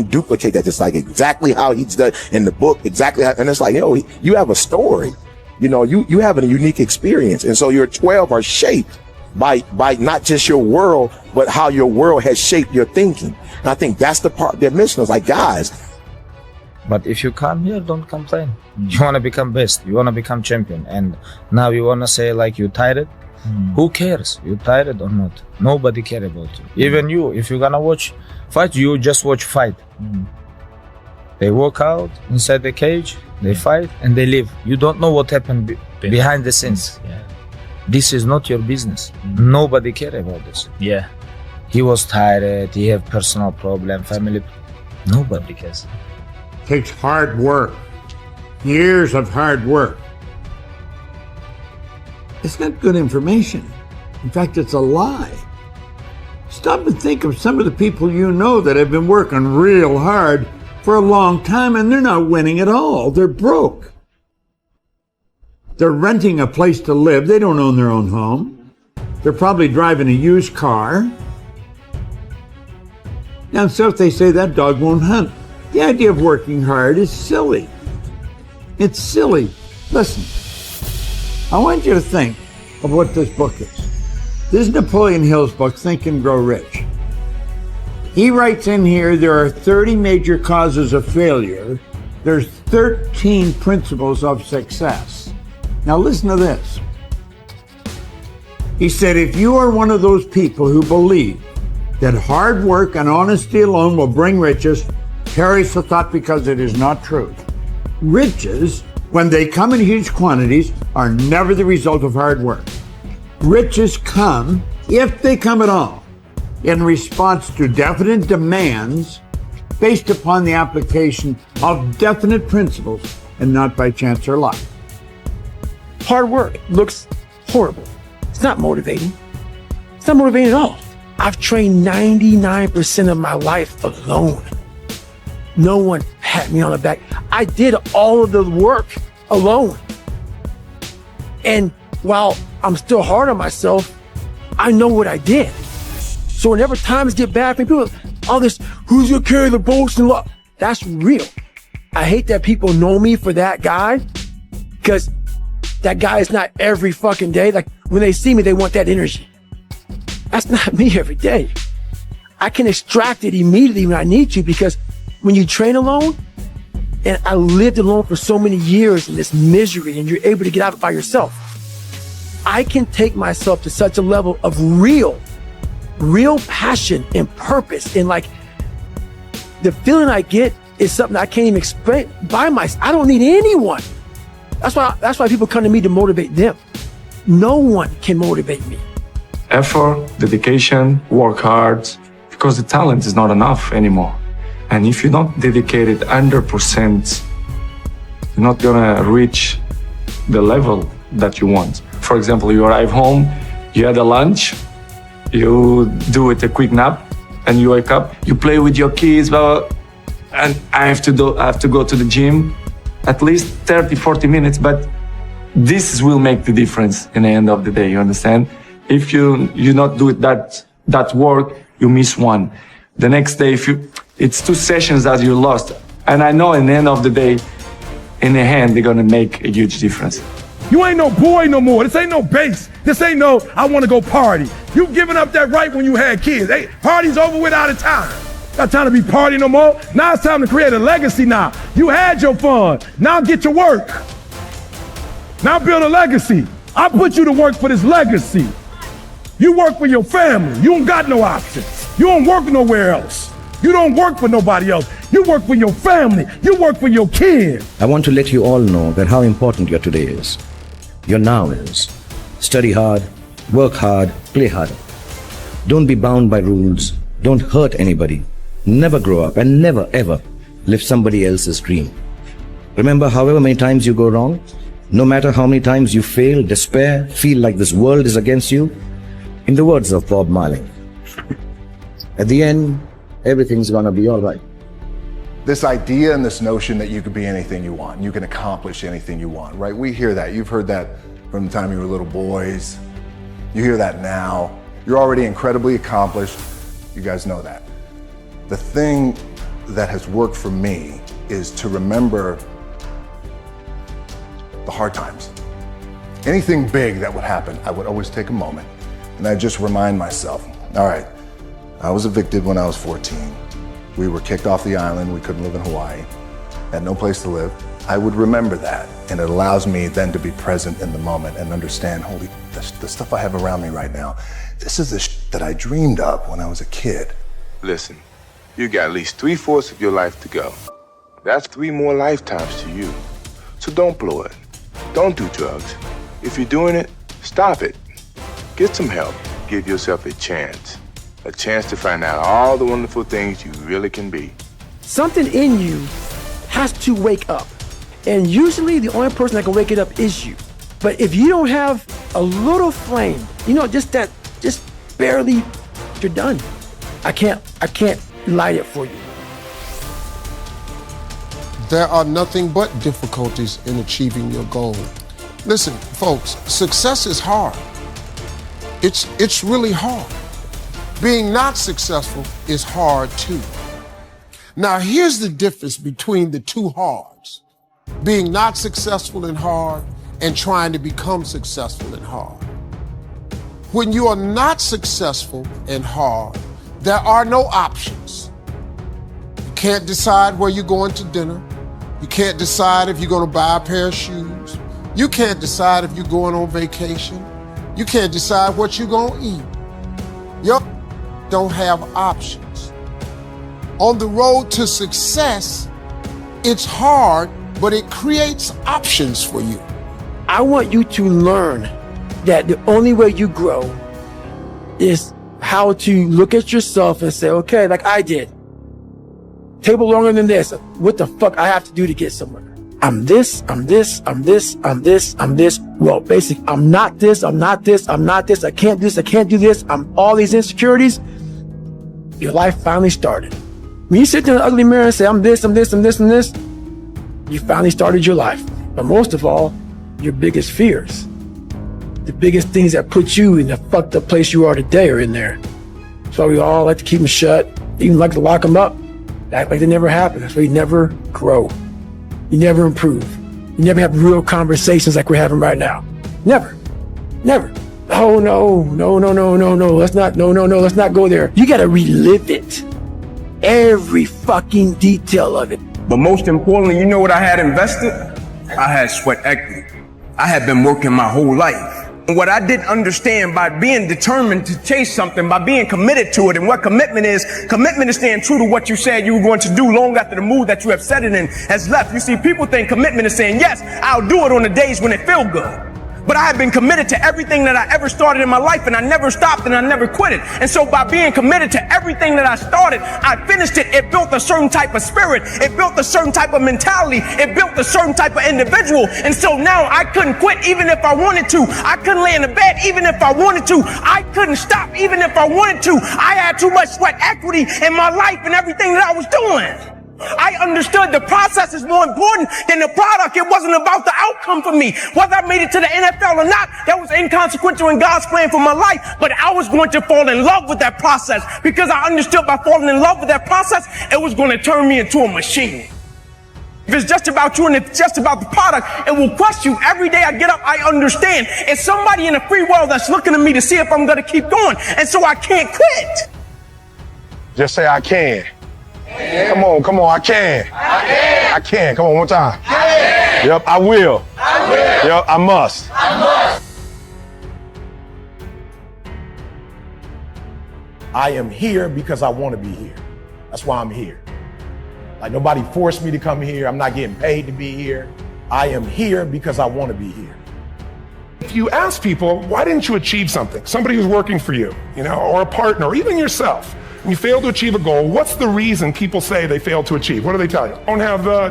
duplicate that, just like exactly how he's done in the book, exactly how, and it's like, you have a story. You have a unique experience. And so your 12 are shaped by not just your world, but how your world has shaped your thinking. And I think that's the part they're missing. It's like, guys. But if you come here, don't complain. You want to become best. You want to become champion. And now you want to say like you tired. Who cares? You tired or not? Nobody care about you. Even you, if you're going to watch fight, you just watch fight. They walk out inside the cage, they fight, and they leave. You don't know what happened behind the scenes. Yeah. This is not your business. Nobody care about this. Yeah. He was tired, he have personal problem, family. Nobody cares. Takes hard work. Years of hard work. It's not good information. In fact, it's a lie. Stop and think of some of the people you know that have been working real hard for a long time, and they're not winning at all. They're broke. They're renting a place to live. They don't own their own home. They're probably driving a used car. And so if they say that dog won't hunt, the idea of working hard is silly. It's silly. Listen, I want you to think of what this book is. This is Napoleon Hill's book, Think and Grow Rich. He writes in here, there are 30 major causes of failure. There's 13 principles of success. Now listen to this. He said, if you are one of those people who believe that hard work and honesty alone will bring riches, perish the thought, because it is not true. Riches, when they come in huge quantities, are never the result of hard work. Riches come, if they come at all, in response to definite demands based upon the application of definite principles and not by chance or luck. Hard work looks horrible. It's not motivating. It's not motivating at all. I've trained 99% of my life alone. No one pat me on the back. I did all of the work alone. And while I'm still hard on myself, I know what I did. So whenever times get bad for me, people, all this, who's gonna carry the boast and love? That's real. I hate that people know me for that guy, because that guy is not every fucking day. Like when they see me, they want that energy. That's not me every day. I can extract it immediately when I need to, because when you train alone, and I lived alone for so many years in this misery, and you're able to get out of it by yourself, I can take myself to such a level of real passion and purpose. And like the feeling I get is something I can't even explain by myself. I don't need anyone. That's why people come to me to motivate them. No one can motivate me. Effort, dedication, work hard, because the talent is not enough anymore. And if you don't dedicate it 100%, you're not gonna reach the level that you want. For example, you arrive home, you had a lunch, you do it a quick nap, and you wake up, you play with your kids, and I have to go to the gym at least 30, 40 minutes, but this will make the difference in the end of the day, you understand? If you not do it that work, you miss one. The next day, it's 2 sessions that you lost. And I know in the end of the day, in the hand, they're gonna make a huge difference. You ain't no boy no more. This ain't no base. This ain't no, I wanna go party. You've given up that right when you had kids. Hey, party's over with, out of time. Got time to be partying no more. Now it's time to create a legacy now. You had your fun. Now get your work. Now build a legacy. I put you to work for this legacy. You work for your family. You don't got no options. You don't work nowhere else. You don't work for nobody else. You work for your family. You work for your kids. I want to let you all know that how important your today is. Your now is. Study hard, work hard, play hard. Don't be bound by rules. Don't hurt anybody. Never grow up and never ever live somebody else's dream. Remember, however many times you go wrong, no matter how many times you fail, despair, feel like this world is against you, in the words of Bob Marley, at the end, everything's gonna be all right. This idea and this notion that you can be anything you want, you can accomplish anything you want, right? We hear that. You've heard that from the time you were little boys. You hear that now. You're already incredibly accomplished. You guys know that. The thing that has worked for me is to remember the hard times. Anything big that would happen, I would always take a moment and I just remind myself, all right, I was evicted when I was 14. We were kicked off the island. We couldn't live in Hawaii. Had no place to live. I would remember that, and it allows me then to be present in the moment and understand, holy, the stuff I have around me right now, this is the that I dreamed of when I was a kid. Listen, you got at least 3/4 of your life to go. That's 3 more lifetimes to you. So don't blow it. Don't do drugs. If you're doing it, stop it. Get some help. Give yourself a chance to find out all the wonderful things you really can be. Something in you has to wake up. And usually the only person that can wake it up is you. But if you don't have a little flame, just barely, you're done. I can't light it for you. There are nothing but difficulties in achieving your goal. Listen, folks, success is hard. It's really hard. Being not successful is hard too. Now, here's the difference between the two hards. Being not successful and hard, and trying to become successful and hard. When you are not successful and hard, there are no options. You can't decide where you're going to dinner. You can't decide if you're going to buy a pair of shoes. You can't decide if you're going on vacation. You can't decide what you're going to eat. You don't have options. On the road to success, it's hard, but it creates options for you. I want you to learn that the only way you grow is how to look at yourself and say, okay, like I did. Table longer than this. What the fuck I have to do to get somewhere? I'm this, I'm this, I'm this, I'm this, I'm this. Well, basically, I'm not this, I'm not this, I'm not this, I can't do this, I can't do this. I'm all these insecurities. Your life finally started. When you sit there in the ugly mirror and say, I'm this, I'm this, I'm this, I'm this, you finally started your life. But most of all, your biggest fears. The biggest things that put you in the fucked up place you are today are in there. So we all like to keep them shut, even like to lock them up, act like they never happened. That's why you never grow. You never improve. You never have real conversations like we're having right now. Never. Never. Oh, no, no, no, no, no, no. Let's not go there. You gotta relive it. Every fucking detail of it. But most importantly, you know what I had invested? I had sweat equity. I had been working my whole life. And what I didn't understand, by being determined to chase something, by being committed to it, and what commitment is staying true to what you said you were going to do long after the mood that you have set it in has left. You see, people think commitment is saying, yes, I'll do it on the days when it feels good. But I have been committed to everything that I ever started in my life, and I never stopped and I never quit it. And so by being committed to everything that I started, I finished it. It built a certain type of spirit. It built a certain type of mentality. It built a certain type of individual. And so now I couldn't quit even if I wanted to. I couldn't lay in the bed even if I wanted to. I couldn't stop even if I wanted to. I had too much sweat equity in my life and everything that I was doing. I understood the process is more important than the product. It wasn't about the outcome for me. Whether I made it to the NFL or not, that was inconsequential in God's plan for my life. But I was going to fall in love with that process, because I understood by falling in love with that process, it was going to turn me into a machine. If it's just about you and it's just about the product, it will crush you. Every day I get up, I understand. It's somebody in the free world that's looking at me to see if I'm going to keep going. And so I can't quit. Just say, I can. Come on, I can. I can. Come on, one time. Yep, I will. Yep, I must. I am here because I want to be here. That's why I'm here. Like, nobody forced me to come here. I'm not getting paid to be here. I am here because I want to be here. If you ask people, why didn't you achieve something? Somebody who's working for you, or a partner, or even yourself. You fail to achieve a goal. What's the reason people say they failed to achieve? What do they tell you?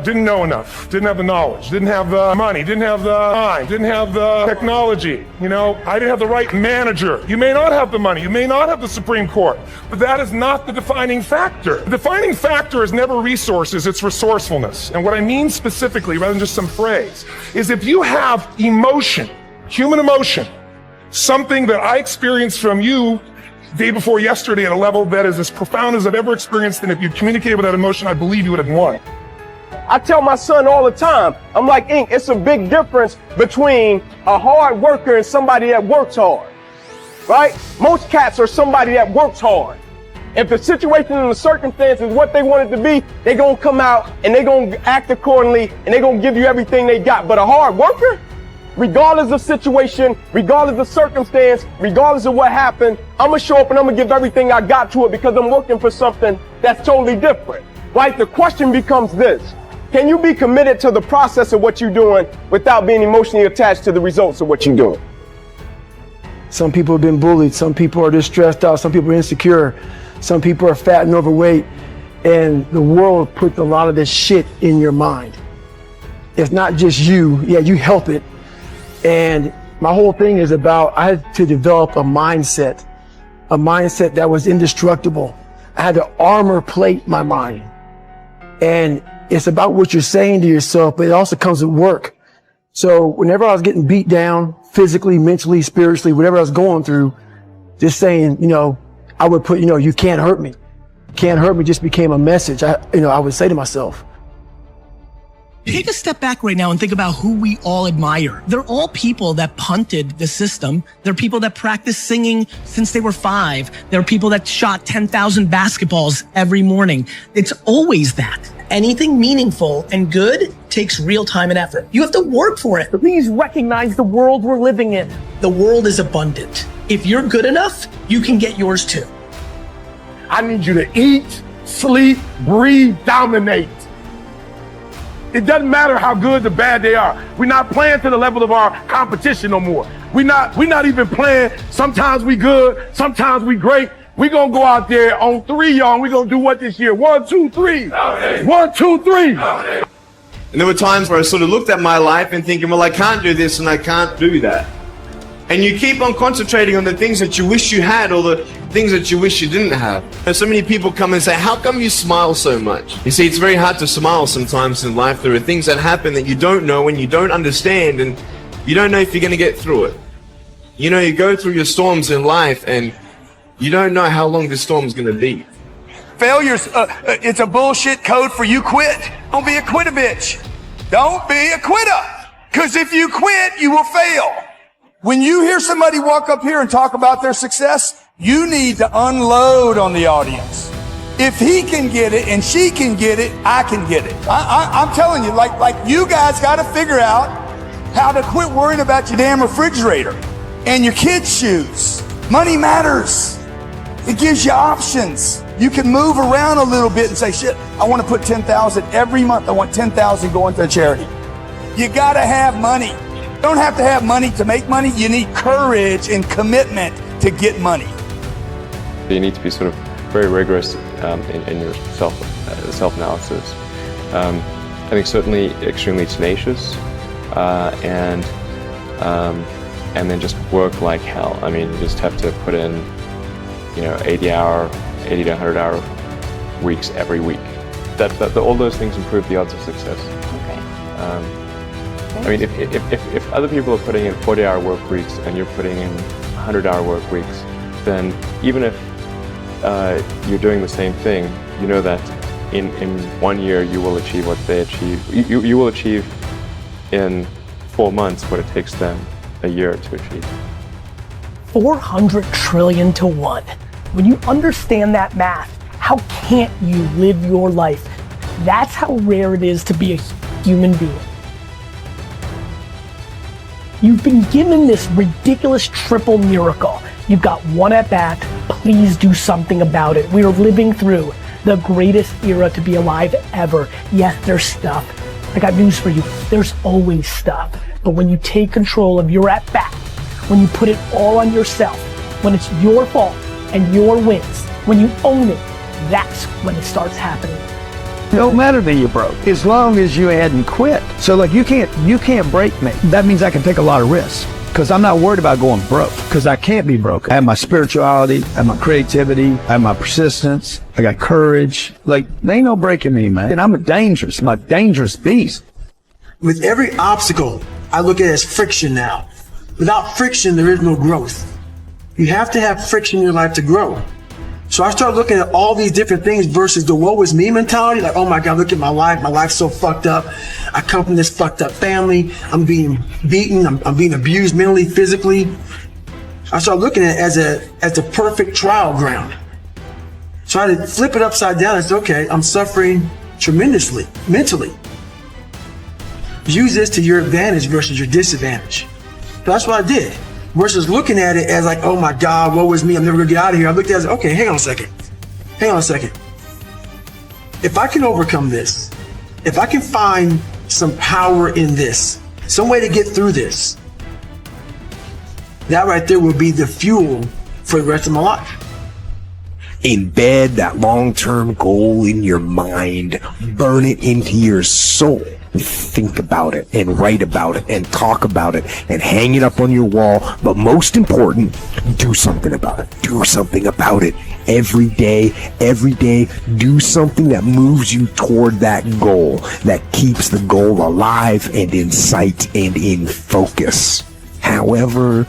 Didn't know enough, didn't have the knowledge, didn't have the money, didn't have the time, didn't have the technology. I didn't have the right manager. You may not have the money, you may not have the Supreme Court, but that is not the defining factor. The defining factor is never resources, it's resourcefulness. And what I mean specifically, rather than just some phrase, is if you have emotion, human emotion, something that I experienced from you day before yesterday at a level that is as profound as I've ever experienced, and if you communicated with that emotion, I believe you would have won. I tell my son all the time, I'm like, Ink, it's a big difference between a hard worker and somebody that works hard, right? Most cats are somebody that works hard. If the situation and the circumstance is what they want it to be, they're going to come out and they're going to act accordingly and they're going to give you everything they got. But a hard worker, regardless of situation, regardless of circumstance, regardless of what happened, I'm going to show up and I'm going to give everything I got to it because I'm working for something that's totally different. Right? The question becomes this: can you be committed to the process of what you're doing without being emotionally attached to the results of what you're doing? Some people have been bullied. Some people are just stressed out. Some people are insecure. Some people are fat and overweight. And the world puts a lot of this shit in your mind. It's not just you. Yeah, you help it. And my whole thing is about, I had to develop a mindset that was indestructible. I had to armor plate my mind. And it's about what you're saying to yourself, but it also comes with work. So whenever I was getting beat down, physically, mentally, spiritually, whatever I was going through, Just saying, I would put, you can't hurt me. Can't hurt me just became a message. I would say to myself. Take a step back right now and think about who we all admire. They're all people that punted the system. They're people that practiced singing since they were 5. They're people that shot 10,000 basketballs every morning. It's always that. Anything meaningful and good takes real time and effort. You have to work for it. Please recognize the world we're living in. The world is abundant. If you're good enough, you can get yours too. I need you to eat, sleep, breathe, dominate. It doesn't matter how good or bad they are. We're not playing to the level of our competition no more. We're not even playing. Sometimes we good, sometimes we great. We're gonna go out there on 3, y'all, and we're gonna do what this year? 1, 2, 3. 1, 2, 3. And there were times where I sort of looked at my life and thinking, well, I can't do this and I can't do that. And you keep on concentrating on the things that you wish you had or the things that you wish you didn't have. And so many people come and say, how come you smile so much? You see, it's very hard to smile sometimes in life. There are things that happen that you don't know and you don't understand, and you don't know if you're going to get through it. You go through your storms in life and you don't know how long this storm is going to be. Failure's, it's a bullshit code for you quit. Don't be a quitter bitch. Don't be a quitter. Because if you quit, you will fail. When you hear somebody walk up here and talk about their success, you need to unload on the audience. If he can get it and she can get it, I can get it. I'm telling you, like you guys got to figure out how to quit worrying about your damn refrigerator and your kids' shoes. Money matters. It gives you options. You can move around a little bit and say, shit, I want to put 10,000 every month. I want 10,000 going to a charity. You got to have money. You don't have to have money to make money. You need courage and commitment to get money. You need to be sort of very rigorous in your self-analysis. I think certainly extremely tenacious, and then just work like hell. I mean, you just have to put in, 80 to 100 hour weeks every week. All those things improve the odds of success. Okay. I mean, if other people are putting in 40-hour work weeks and you're putting in 100-hour work weeks, then even if you're doing the same thing, you know that in 1 year you will achieve what they achieve. You will achieve in 4 months what it takes them a year to achieve. 400 trillion to 1. When you understand that math, how can't you live your life? That's how rare it is to be a human being. You've been given this ridiculous triple miracle. You've got one at bat. Please do something about it. We are living through the greatest era to be alive ever. Yes, there's stuff. I got news for you. There's always stuff. But when you take control of your at bat, when you put it all on yourself, when it's your fault and your wins, when you own it, that's when it starts happening. It don't matter that you're broke, as long as you hadn't quit. So you can't break me. That means I can take a lot of risks, because I'm not worried about going broke, because I can't be broke. I have my spirituality, I have my creativity, I have my persistence, I got courage. There ain't no breaking me, man. And I'm a dangerous beast. With every obstacle, I look at it as friction now. Without friction, there is no growth. You have to have friction in your life to grow. So I start looking at all these different things versus the woe is me mentality. Like, oh my God, look at my life. My life's so fucked up. I come from this fucked up family. I'm being beaten. I'm being abused mentally, physically. I start looking at it as a perfect trial ground. So I had to flip it upside down and say, okay, I'm suffering tremendously, mentally. Use this to your advantage versus your disadvantage. So that's what I did. Versus looking at it as like, oh my God, woe is me, I'm never gonna get out of here. I looked at it as, okay, hang on a second. If I can overcome this, if I can find some power in this, some way to get through this, that right there will be the fuel for the rest of my life. Embed that long-term goal in your mind, burn it into your soul. Think about it and write about it and talk about it and hang it up on your wall. But most important, do something about it. Do something about it every day. Do something that moves you toward that goal, that keeps the goal alive and in sight and in focus. However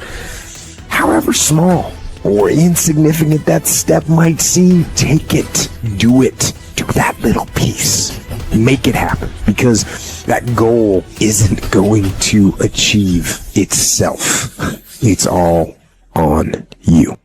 small or insignificant that step might seem, take it, do it, do that little piece, make it happen, because that goal isn't going to achieve itself. It's all on you.